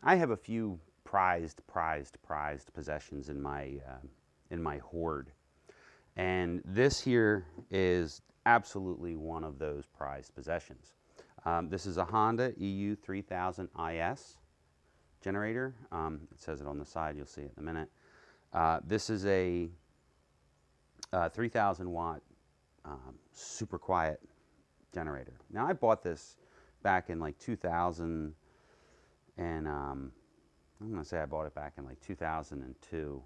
I have a few prized possessions in my hoard, and this here is absolutely one of those prized possessions. This is a Honda EU3000 IS generator. It says it on the side. You'll see it in a minute. This is a 3,000 watt super quiet generator. Now I bought this back in like 2000, and I'm going to say I bought it back in like 2002,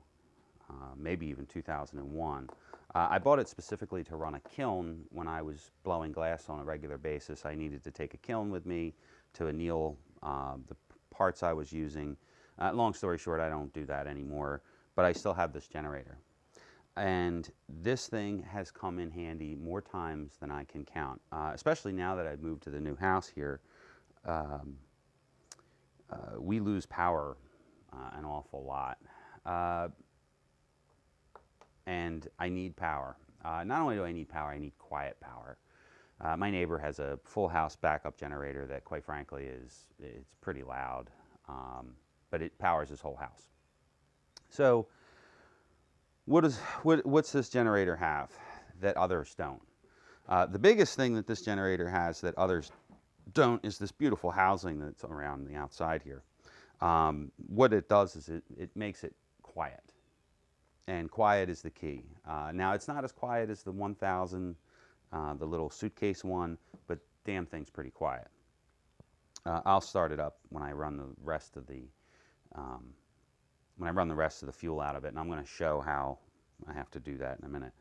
maybe even 2001. I bought it specifically to run a kiln when I was blowing glass on a regular basis. I needed to take a kiln with me to anneal the parts I was using. Long story short, I don't do that anymore, but I still have this generator. And this thing has come in handy more times than I can count, especially now that I've moved to the new house here. Um, we lose power an awful lot. Uh, and I need power. Not only do I need power, I need quiet power. My neighbor has a full house backup generator that, quite frankly, it's pretty loud, but it powers his whole house. So, what's this generator have that others don't? The biggest thing that this generator has that others don't is this beautiful housing that's around the outside here. What it does is it makes it quiet, and quiet is the key. Now it's not as quiet as the 1000, the little suitcase one, but damn thing's pretty quiet. I'll start it up when I run the rest of the um, fuel out of it, and I'm going to show how I have to do that in a minute.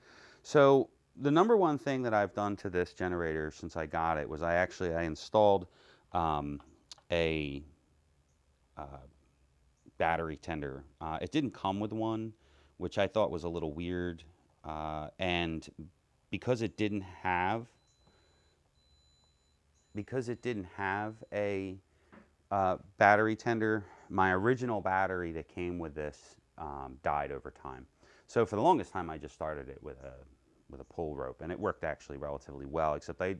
So the number one thing that I've done to this generator since I got it was I installed a uh, battery tender. It didn't come with one, which I thought was a little weird, and because it didn't have a battery tender, my original battery that came with this died over time. So for the longest time, I just started it with a pull rope, and it worked actually relatively well, except I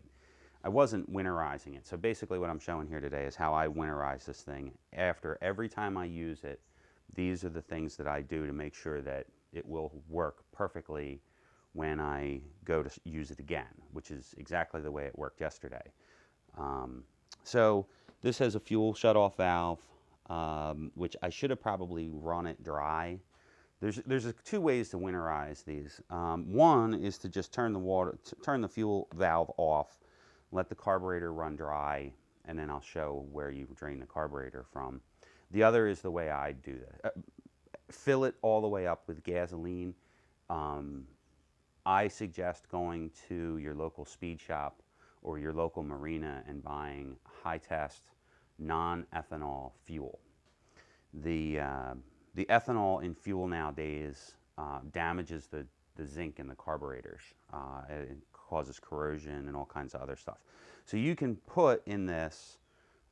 wasn't winterizing it. So basically what I'm showing here today is how I winterize this thing. After every time I use it, these are the things that I do to make sure that it will work perfectly when I go to use it again, which is exactly the way it worked yesterday. So this has a fuel shutoff valve, which I should have probably run it dry. There's two ways to winterize these. One is to just turn the fuel valve off, let the carburetor run dry, and then I'll show where you drain the carburetor from. The other is the way I do that. Fill it all the way up with gasoline. Um, I suggest going to your local speed shop or your local marina and buying high test non-ethanol fuel. The, uh, the ethanol in fuel nowadays damages the zinc in the carburetors. It causes corrosion and all kinds of other stuff. So you can put in this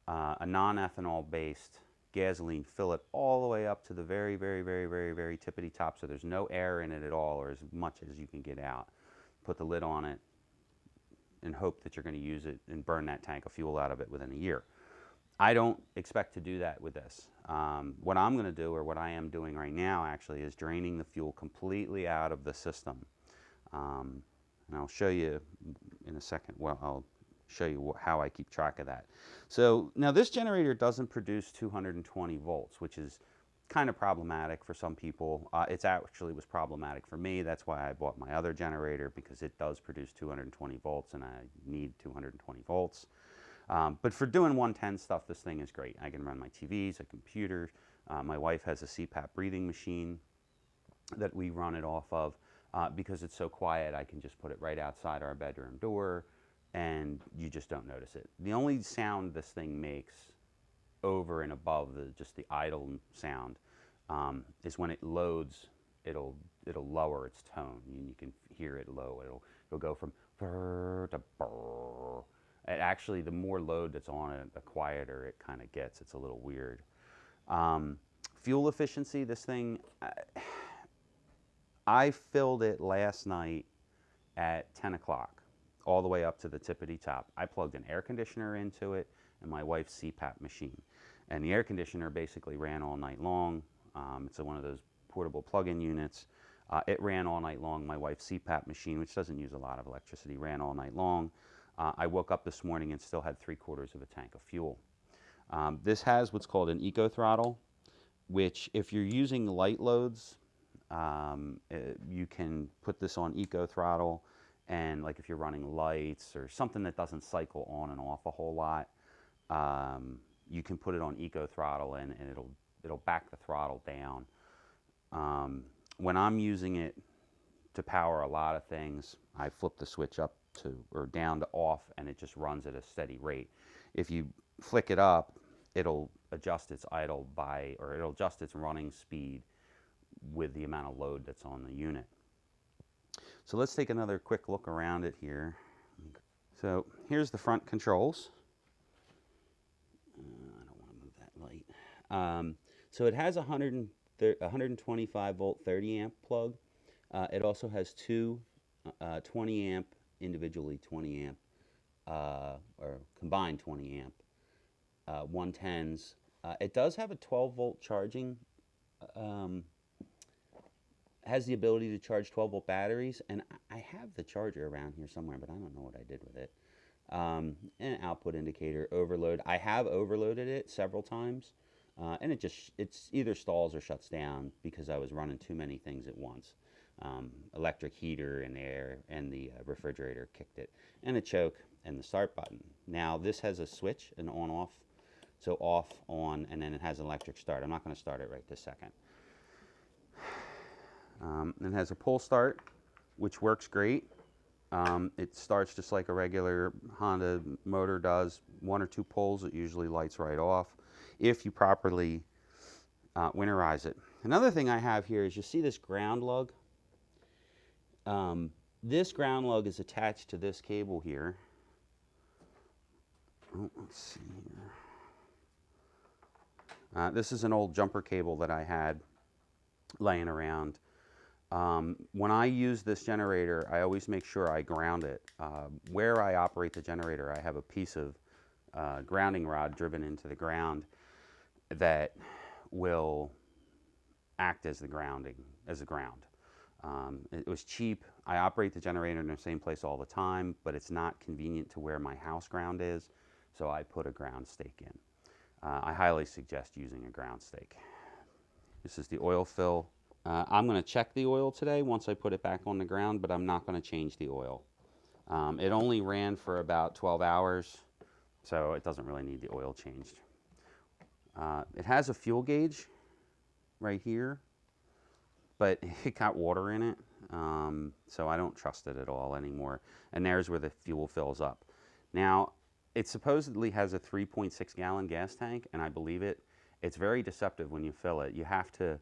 a non-ethanol based gasoline, fill it all the way up to the very, very, very, very, very tippity top, so there's no air in it at all, or as much as you can get out. Put the lid on it and hope that you're going to use it and burn that tank of fuel out of it within a year. I don't expect to do that with this. What I'm going to do, or what I am doing right now actually, is draining the fuel completely out of the system. And I'll show you in a second. Well, I'll show you how I keep track of that. So now this generator doesn't produce 220 volts, which is kind of problematic for some people. It actually was problematic for me. That's why I bought my other generator, because it does produce 220 volts and I need 220 volts. But for doing 110 stuff, this thing is great. I can run my TVs, a computer. My wife has a CPAP breathing machine that we run it off of. Because it's so quiet, I can just put it right outside our bedroom door and you just don't notice it. The only sound this thing makes over and above just the idle sound is when it loads, it'll lower its tone. You can hear it low. It'll go from brr to brr. And actually, the more load that's on it, the quieter it kind of gets. It's a little weird. Fuel efficiency, this thing, I filled it last night at 10 o'clock, all the way up to the tippity top. I plugged an air conditioner into it and my wife's CPAP machine. And the air conditioner basically ran all night long. It's one of those portable plug-in units. It ran all night long. My wife's CPAP machine, which doesn't use a lot of electricity, ran all night long. I woke up this morning and still had 3/4 of a tank of fuel. This has what's called an eco throttle, which if you're using light loads, you can put this on eco throttle, and like if you're running lights or something that doesn't cycle on and off a whole lot, you can put it on eco throttle, and it'll back the throttle down. When I'm using it to power a lot of things, I flip the switch up to or down to off, and it just runs at a steady rate. If you flick it up, it'll adjust its idle by, or it'll adjust its running speed with the amount of load that's on the unit. So let's take another quick look around it here. So here's the front controls. I don't want to move that light. So it has a 125 volt 30 amp plug. It also has two 20 amp, individually 20 amp, or combined 20 amp 110s. It does have a 12 volt charging, has the ability to charge 12 volt batteries, and I have the charger around here somewhere, but I don't know what I did with it. An output indicator, overload. I have overloaded it several times, and it's either stalls or shuts down because I was running too many things at once. Electric heater and air, and the refrigerator kicked it, and a choke, and the start button. Now this has a switch, an on-off, so off, on, and then it has an electric start. I'm not going to start it right this second. It has a pull start, which works great. It starts just like a regular Honda motor does. 1 or 2 pulls, it usually lights right off if you properly winterize it. Another thing I have here is, you see this ground lug? This ground lug is attached to this cable here. Oh, let's see here. This is an old jumper cable that I had laying around. When I use this generator, I always make sure I ground it. Where I operate the generator, I have a piece of grounding rod driven into the ground that will act as the ground. It was cheap. I operate the generator in the same place all the time, but it's not convenient to where my house ground is, so I put a ground stake in. I highly suggest using a ground stake. This is the oil fill. I'm going to check the oil today once I put it back on the ground, but I'm not going to change the oil. It only ran for about 12 hours, so it doesn't really need the oil changed. It has a fuel gauge right here, but it got water in it, so I don't trust it at all anymore. And there's where the fuel fills up. Now, it supposedly has a 3.6 gallon gas tank, and I believe it. It's very deceptive when you fill it. You have to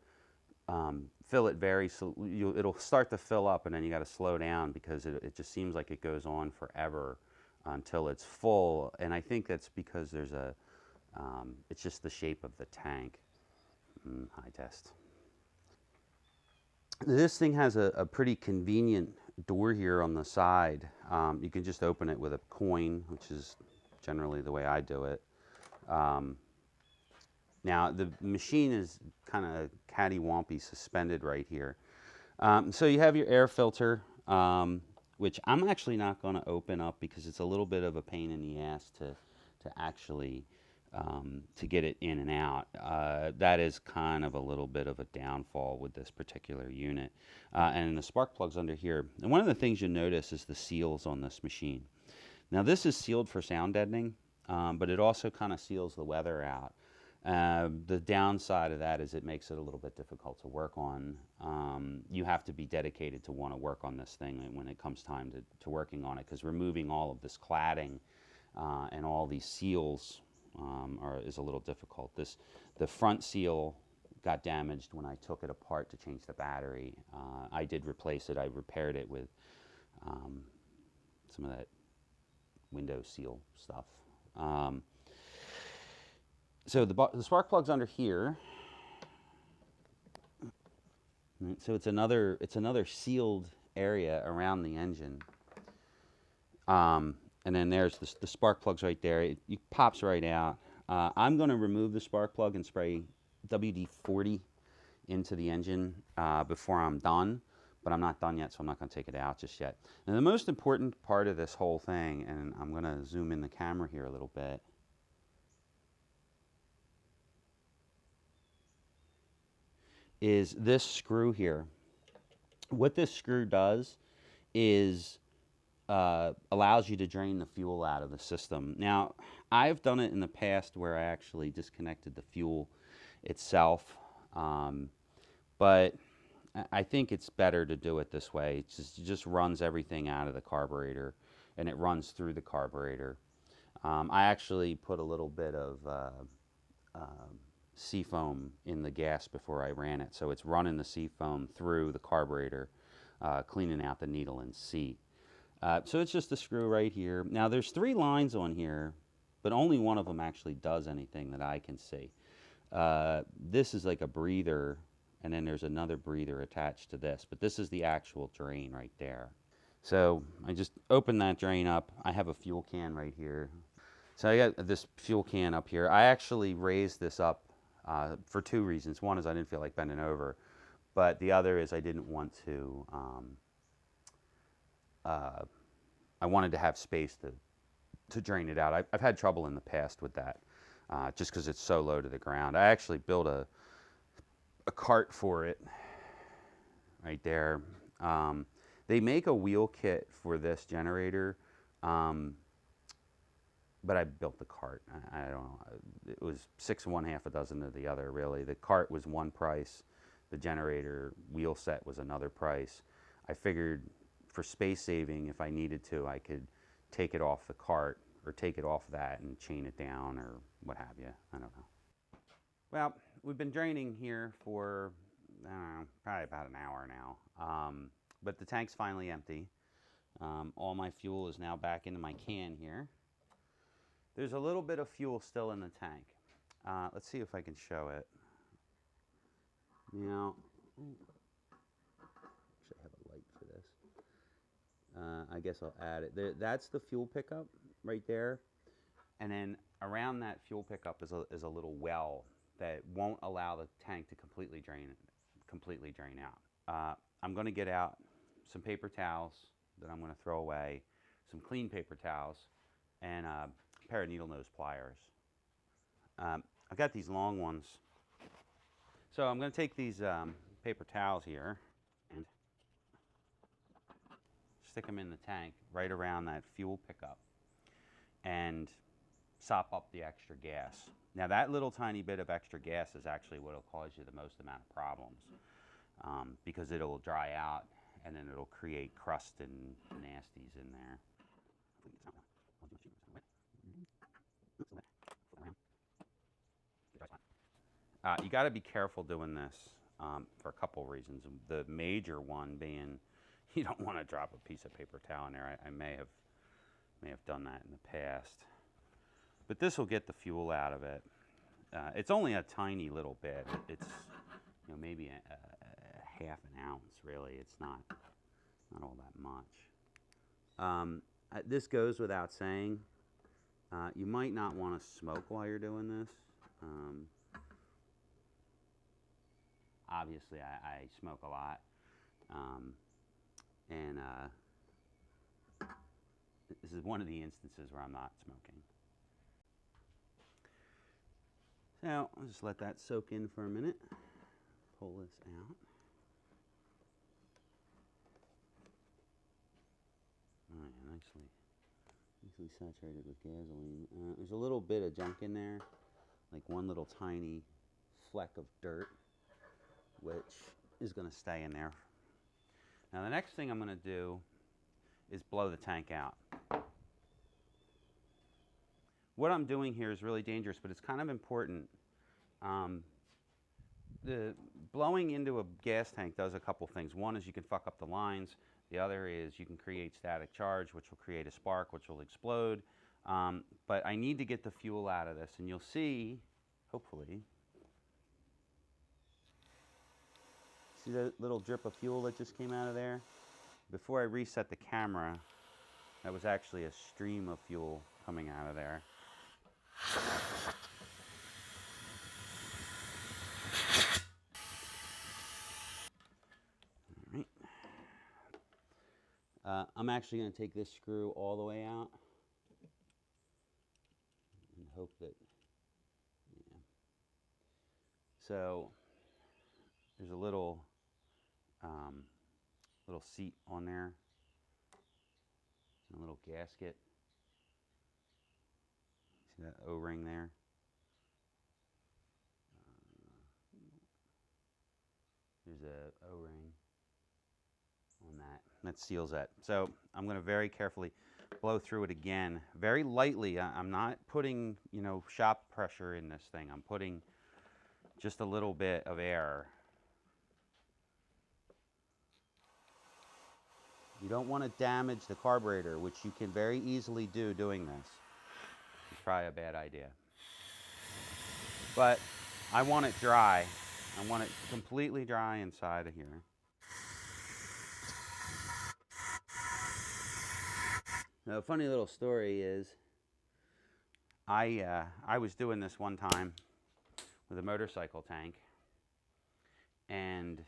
fill it it'll start to fill up, and then you got to slow down because it just seems like it goes on forever until it's full. And I think that's because there's it's just the shape of the tank. High test. This thing has a pretty convenient door here on the side. You can just open it with a coin, which is generally the way I do it. Now, the machine is kind of cattywampy suspended right here. So you have your air filter, which I'm actually not going to open up because it's a little bit of a pain in the ass to actually to get it in and out. That is kind of a little bit of a downfall with this particular unit. And the spark plugs under here. And one of the things you'll notice is the seals on this machine. Now, this is sealed for sound deadening, but it also kind of seals the weather out. The downside of that is it makes it a little bit difficult to work on. You have to be dedicated to want to work on this thing when it comes time to working on it, because removing all of this cladding and all these seals is a little difficult. The front seal got damaged when I took it apart to change the battery. I did replace it. I repaired it with some of that window seal stuff. So the spark plug's under here. So it's another sealed area around the engine. And then there's the spark plug's right there. It pops right out. I'm going to remove the spark plug and spray WD-40 into the engine before I'm done, but I'm not done yet, so I'm not going to take it out just yet. Now, the most important part of this whole thing, and I'm going to zoom in the camera here a little bit, is this screw here. What this screw does is allows you to drain the fuel out of the system. Now, I've done it in the past where I actually disconnected the fuel itself, but I think it's better to do it this way. It just runs everything out of the carburetor, and it runs through the carburetor. I actually put a little bit of seafoam in the gas before I ran it, so it's running the seafoam through the carburetor, cleaning out the needle and seat. So it's just a screw right here. Now there's 3 lines on here, but only one of them actually does anything that I can see. This is like a breather, and then there's another breather attached to this, but this is the actual drain right there. So I just open that drain up. I have a fuel can right here. So I got this fuel can up here. I actually raised this up for 2 reasons. One is I didn't feel like bending over, but the other is I didn't want to, I wanted to have space to drain it out. I've had trouble in the past with that, just because it's so low to the ground. I actually built a cart for it right there. They make a wheel kit for this generator, but I built the cart. I don't know. It was 6 of one, half a dozen of the other, really. The cart was one price. The generator wheel set was another price. I figured for space saving, if I needed to, I could take it off the cart or take it off that and chain it down or what have you. I don't know. Well, we've been draining here for, I don't know, probably about an hour now. But the tank's finally empty. All my fuel is now back into my can here. There's a little bit of fuel still in the tank. Let's see if I can show it. Now, actually I have a light for this. I guess I'll add it. That's the fuel pickup right there. And then around that fuel pickup is a little well that won't allow the tank to completely drain out. I'm going to get out some paper towels that I'm going to throw away, some clean paper towels, and a pair of needle nose pliers. I've got these long ones. So I'm going to take these paper towels here and stick them in the tank right around that fuel pickup and sop up the extra gas. Now that little tiny bit of extra gas is actually what will cause you the most amount of problems, because it'll dry out and then it'll create crust and nasties in there. You got to be careful doing this for a couple reasons. The major one being you don't want to drop a piece of paper towel in there. I may have done that in the past. But this will get the fuel out of it. It's only a tiny little bit. It's maybe a half an ounce, really. It's not all that much. This goes without saying. You might not want to smoke while you're doing this. Obviously, I smoke a lot. And this is one of the instances where I'm not smoking. So I'll just let that soak in for a minute. Pull this out. Oh, yeah, nicely saturated with gasoline. There's a little bit of junk in there, like one little tiny fleck of dirt, which is going to stay in there. Now the next thing I'm going to do is blow the tank out. What I'm doing here is really dangerous, but it's kind of important. The blowing into a gas tank does a couple things. One is you can fuck up the lines. The other is you can create static charge, which will create a spark, which will explode. But I need to get the fuel out of this, and you'll see, hopefully, see that little drip of fuel that just came out of there? Before I reset the camera, that was actually a stream of fuel coming out of there. I'm actually going to take this screw all the way out and hope that, yeah. So there's a little little seat on there, a little gasket. See that O-ring there? There's a O-ring on that seals that. So I'm going to very carefully blow through it again, very lightly. I'm not putting, you know, shop pressure in this thing. I'm putting just a little bit of air. You don't want to damage the carburetor, which you can very easily do doing this. It's probably a bad idea. But I want it dry. I want it completely dry inside of here. Now, a funny little story is I was doing this one time with a motorcycle tank, and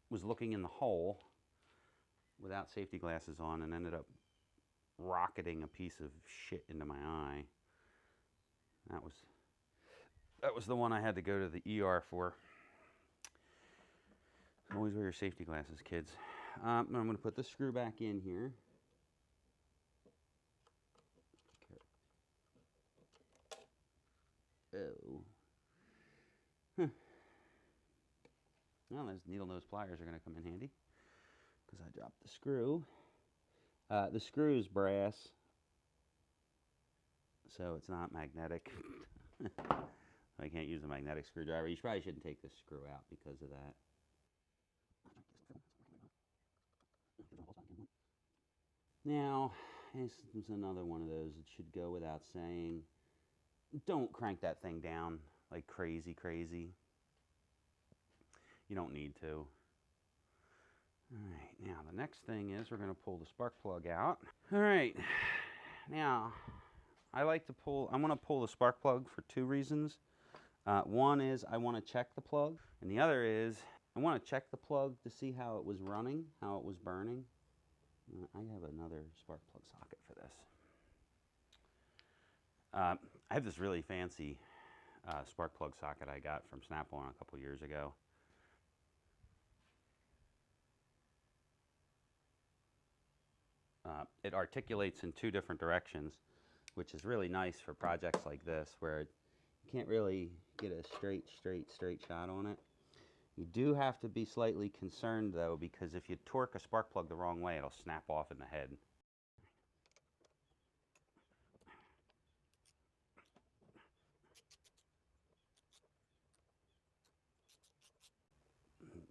was looking in the hole without safety glasses on and ended up rocketing a piece of shit into my eye. That was the one I had to go to the ER for. Always wear your safety glasses, kids. I'm going to put the screw back in here. Oh. Huh. Well, those needle nose pliers are going to come in handy because I dropped the screw. The screw is brass, so it's not magnetic. I can't use a magnetic screwdriver. You probably shouldn't take this screw out because of that. Now, this is another one of those that should go without saying. Don't crank that thing down like crazy. You don't need to. Alright, now the next thing is we're going to pull the spark plug out. Alright, now I want to pull the spark plug for two reasons. One is I want to check the plug, and the other is I want to check the plug to see how it was running, how it was burning. I have another spark plug socket for this. I have this really fancy spark plug socket I got from Snap-on a couple years ago. It articulates in two different directions, which is really nice for projects like this where you can't really get a straight shot on it. You do have to be slightly concerned though, because if you torque a spark plug the wrong way, it'll snap off in the head.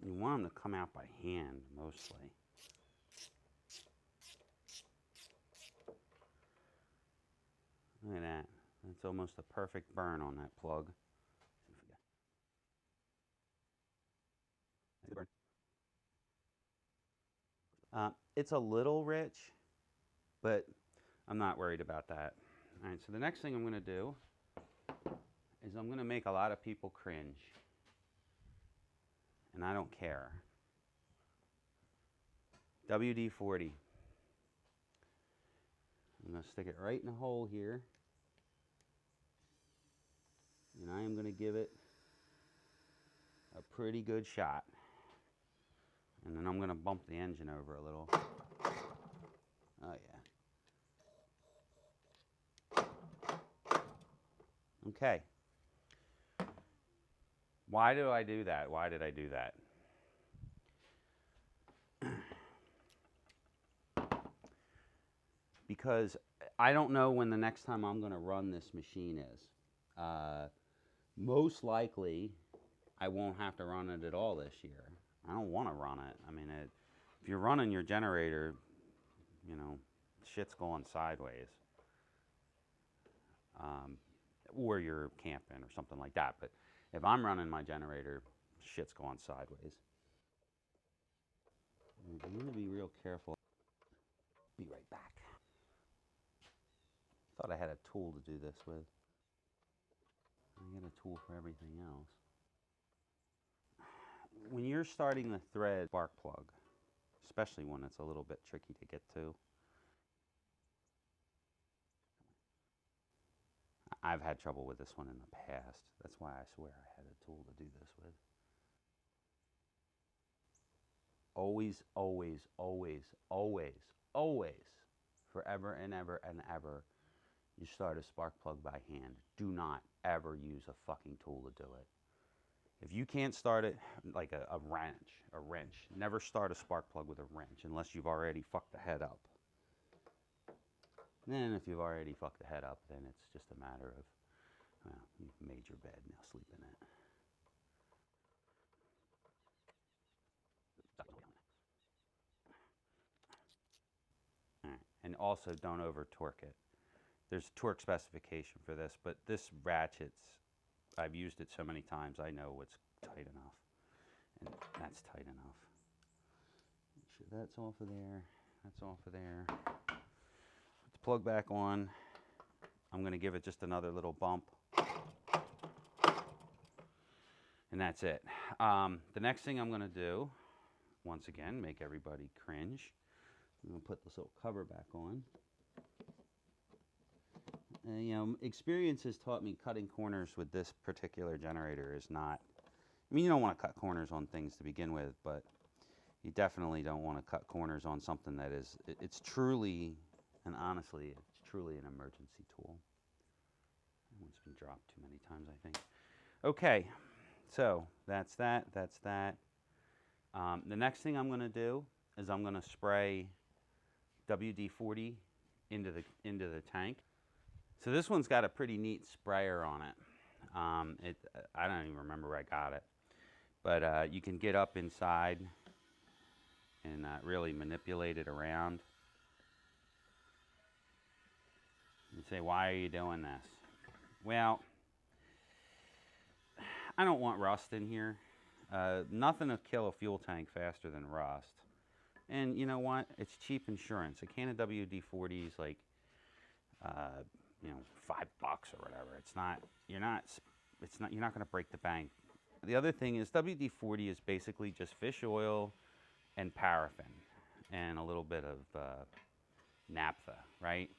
You want them to come out by hand mostly. Look at that. That's almost a perfect burn on that plug. It's a little rich, but I'm not worried about that. All right, so the next thing I'm going to do is I'm going to make a lot of people cringe. And I don't care. WD-40. I'm going to stick it right in the hole here. And I am going to give it a pretty good shot. And then I'm going to bump the engine over a little. Oh, yeah. Okay. Why do I do that? Why did I do that? Because I don't know when the next time I'm going to run this machine is. Most likely, I won't have to run it at all this year. I don't want to run it. I mean, if you're running your generator, you know, shit's going sideways. Or you're camping or something like that. But if I'm running my generator, shit's going sideways. I'm going to be real careful. Be right back. Thought I had a tool to do this with. I got a tool for everything else. When you're starting the thread spark plug, especially when it's a little bit tricky to get to. I've had trouble with this one in the past. That's why I swear I had a tool to do this with. Always, always, always, always, always, forever and ever and ever, you start a spark plug by hand. Do not ever use a fucking tool to do it. If you can't start it, like a wrench, never start a spark plug with a wrench unless you've already fucked the head up. And then if you've already fucked the head up, then it's just a matter of, well, you've made your bed, now sleep in it. All right. And also don't over torque it. There's a torque specification for this, but this ratchet's, I've used it so many times, I know it's tight enough. And that's tight enough. Make sure that's off of there. That's off of there. Put the plug back on. I'm going to give it just another little bump. And that's it. The next thing I'm going to do, once again, make everybody cringe. I'm going to put this little cover back on. And, you know, experience has taught me cutting corners with this particular generator is not, I mean, you don't want to cut corners on things to begin with, but you definitely don't want to cut corners on something that is, it's truly, and honestly, it's truly an emergency tool. That one's been dropped too many times, I think. Okay, so that's that, that's that. The next thing I'm going to do is I'm going to spray WD-40 into the tank. So this one's got a pretty neat sprayer on it. I don't even remember where I got it. But you can get up inside and really manipulate it around. You say, why are you doing this? Well, I don't want rust in here. Nothing will kill a fuel tank faster than rust. And you know what? It's cheap insurance. A can of WD-40 is like, you know, $5 or whatever. It's not. You're not going to break the bank. The other thing is WD-40 is basically just fish oil and paraffin and a little bit of naphtha, right?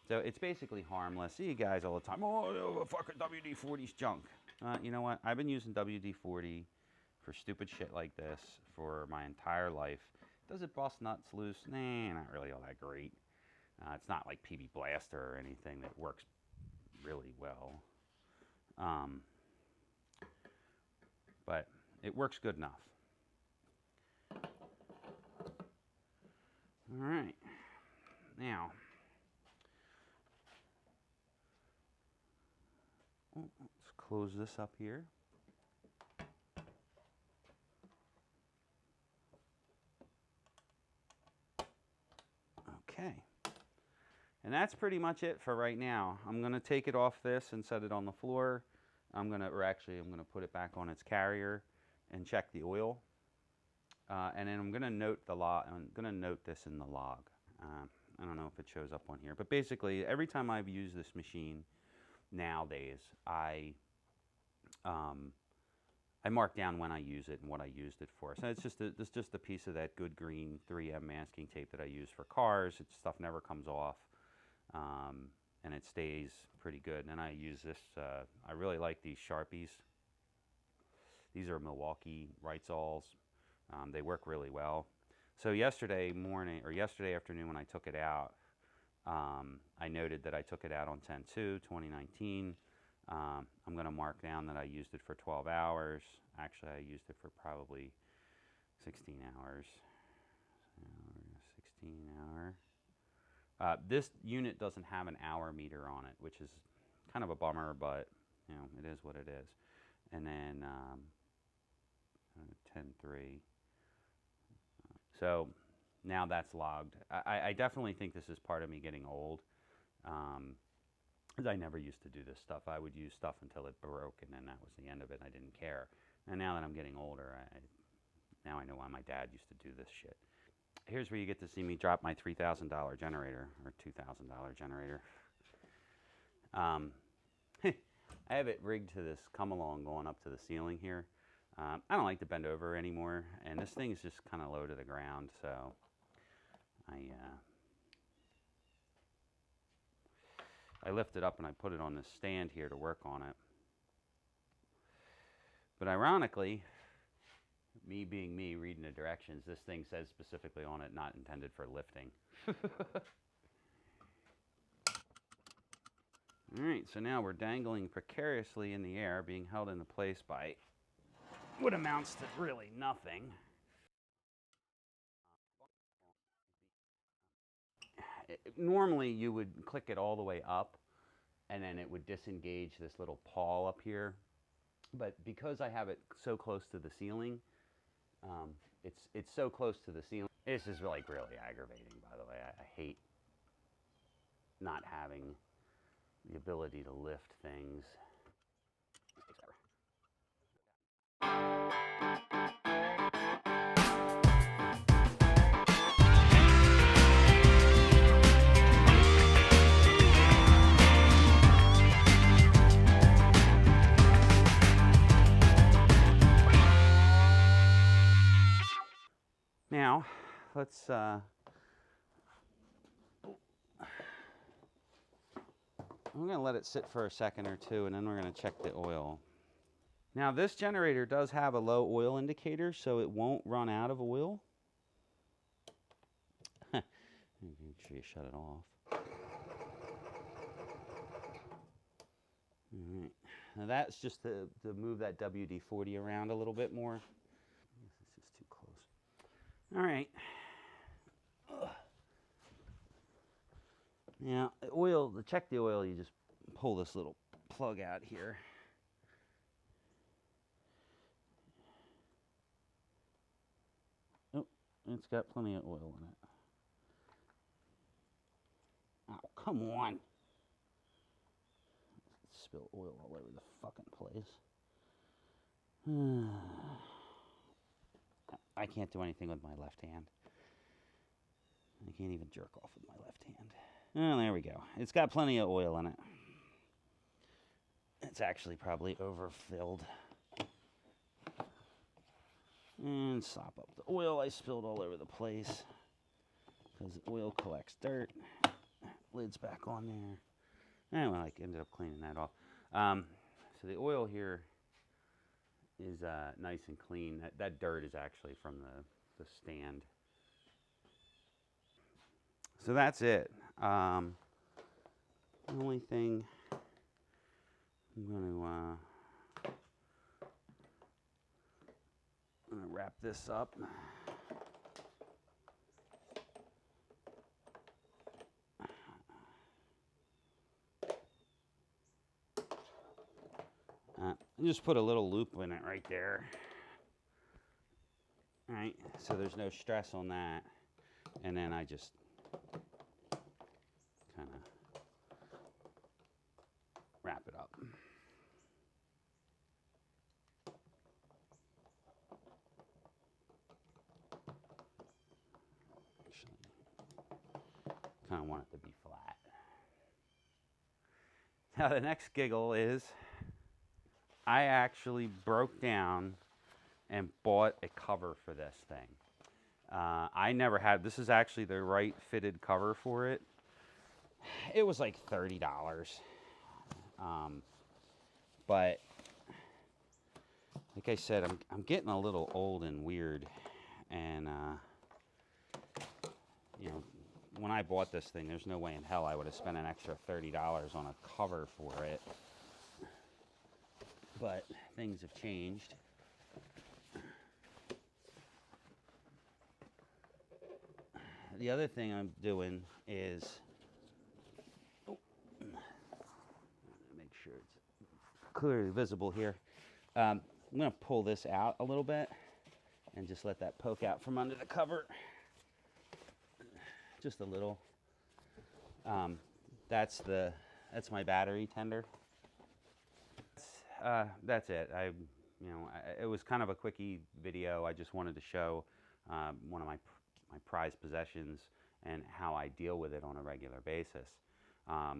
So it's basically harmless. See you guys all the time. Oh, fucking WD-40's junk. You know what? I've been using WD-40 for stupid shit like this for my entire life. Does it bust nuts loose? Nah, not really all that great. It's not like PB Blaster or anything that works really well. But it works good enough. All right. Now, let's close this up here. Okay. And that's pretty much it for right now. I'm going to take it off this and set it on the floor. I'm going to put it back on its carrier and check the oil. And then I'm going to note the log. I'm going to note this in the log. I don't know if it shows up on here, but basically every time I've used this machine nowadays, I mark down when I use it and what I used it for. So it's just a piece of that good green 3M masking tape that I use for cars. Stuff never comes off. And it stays pretty good. And I use this, I really like these Sharpies. These are Milwaukee Wrightsalls. They work really well. So yesterday afternoon when I took it out, I noted that I took it out on 10/2/2019. I'm going to mark down that I used it for 12 hours. Actually, I used it for probably 16 hours. So, 16 hour. This unit doesn't have an hour meter on it, which is kind of a bummer, but you know, it is what it is. And then 10/3. So now that's logged. I definitely think this is part of me getting old. Because I never used to do this stuff. I would use stuff until it broke, and then that was the end of it. I didn't care. And now that I'm getting older, now I know why my dad used to do this shit. Here's where you get to see me drop my $3,000 generator, or $2,000 generator. I have it rigged to this come-along going up to the ceiling here. I don't like to bend over anymore, and this thing is just kind of low to the ground, so I lift it up and I put it on this stand here to work on it. But ironically, me being me, reading the directions, this thing says specifically on it, not intended for lifting. All right, so now we're dangling precariously in the air, being held into place by what amounts to really nothing. Normally, you would click it all the way up, and then it would disengage this little pawl up here. But because I have it so close to the ceiling, it's so close to the ceiling. This is like really aggravating, by the way. I hate not having the ability to lift things. Now, let's I'm going to let it sit for a second or two, and then we're going to check the oil. Now, this generator does have a low oil indicator, so it won't run out of oil. Make sure you shut it off. All right. Now that's just to move that WD-40 around a little bit more. This is just too close. All right. Now, oil, to check the oil, you just pull this little plug out here. Oh, it's got plenty of oil in it. Oh, come on. Spill oil all over the fucking place. I can't do anything with my left hand. I can't even jerk off with my left hand. Oh, there we go. It's got plenty of oil in it. It's actually probably overfilled. And sop up the oil I spilled all over the place, because oil collects dirt. Lid's back on there. And well, I ended up cleaning that off. So the oil here is nice and clean. That dirt is actually from the stand. So that's it. The only thing I'm going to wrap this up. Just put a little loop in it right there. All right, so there's no stress on that. And then I just kind of wrap it up. Actually, kind of want it to be flat. Now the next giggle is I actually broke down and bought a cover for this thing. I never had, this is actually the right fitted cover for it. It was like $30. But like I said, I'm getting a little old and weird, and you know, when I bought this thing, there's no way in hell I would have spent an extra $30 on a cover for it. But things have changed. The other thing I'm doing is, make sure it's clearly visible here. I'm going to pull this out a little bit and just let that poke out from under the cover. Just a little. That's my battery tender. That's it. It was kind of a quickie video. I just wanted to show one of my prized possessions and how I deal with it on a regular basis.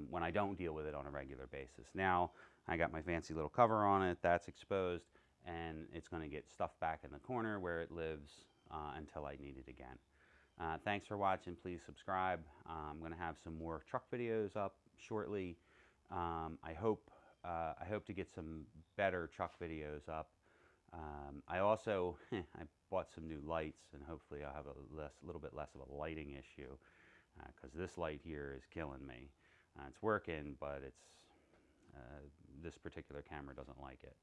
When I don't deal with it on a regular basis. Now I got my fancy little cover on it. That's exposed, and it's going to get stuffed back in the corner where it lives until I need it again. Thanks for watching. Please subscribe. I'm going to have some more truck videos up shortly. I hope to get some better truck videos up. I also I bought some new lights, and hopefully I'll have a little bit less of a lighting issue, because this light here is killing me. It's working, but this particular camera doesn't like it.